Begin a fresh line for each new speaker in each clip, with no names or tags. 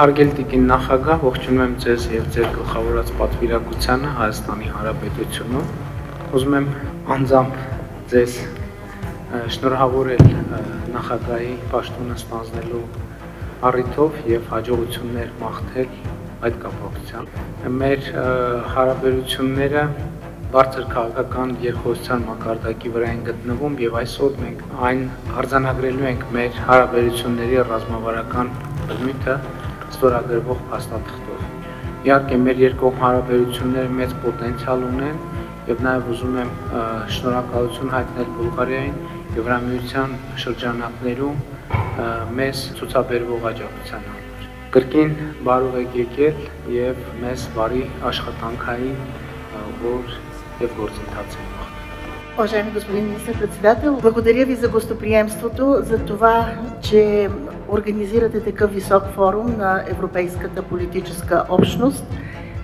Հարգելի տիկին նախագահ, ողջունում եմ ձեզ եւ ձեր գլխավորած պատվիրակությանը Հայաստանի Հանրապետությունում։ Ուզում եմ անձամբ ձեզ շնորհավորել նախագահի պաշտոնը ստանձնելու առիթով եւ հաջողություններ մաղթել այդ կապակցությամբ։ Մեր հարաբերությունները բարձր քաղաքական երկխոսության մակարդակի վրա են գտնվում եւ այսօր մենք այն արձանագրելու ենք մեր հարաբերությունների ռազմավարական բնույթը ստորագրվող փաստաթղթով։ Իհարկե մեր երկկողմ հարաբերությունները մեծ պոտենցիալ ունեն եւ նաեւ ուզում եմ շնորհակալություն հայտնել Բուլղարիային Եվրամիության շրջանակներում մեզ ցուցաբերվող աջակցության համար։ Կրկին բարով եք եկել եւ մեզ բարի աշխատանքային օր եւ գործընթաց ենք մաղթում։
Уважаемый господин министр-председател, благодаря ви за гостоприемството, за това, че организирате такъв висок форум на Европейската политическа общност.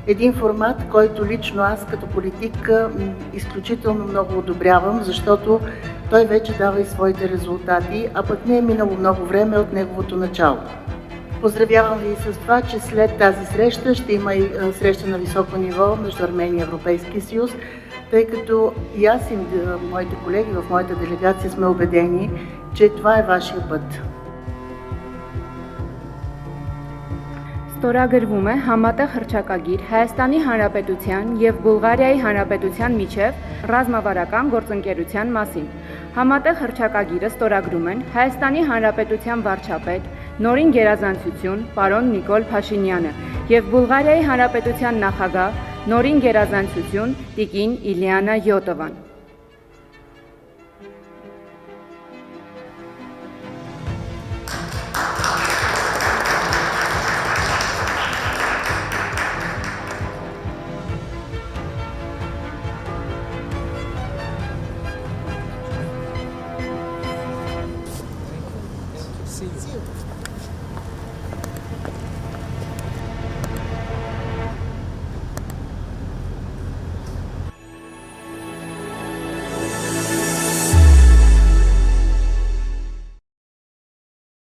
Един формат, който лично аз като политик изключително много одобрявам, защото той вече дава и своите резултати, а пък не е минало много време от неговото начало. Поздравявам ви с това, че след тази среща ще има и среща на високо ниво между Армения и Европейския съюз, тъй като и аз и моите колеги в моята делегация сме убедени, че това е вашия път.
Ստորագրվում է համատեղ հռչակագիր Հայաստանի Հանրապետության և Բուլղարիայի Հանրապետության միջև ռազմավարական գործընկերության մասին։ Համատեղ հռչակագիրը ստորագրում են Հայաստանի Հանրապետության վարչապետ, նորին գերազանցություն պարոն Նիկոլ Փաշինյանը և Բուլղարիայի Հանրապետության նախագահ, նորին գերազանցություն տիկին Իլիանա Յոտովան։
See you.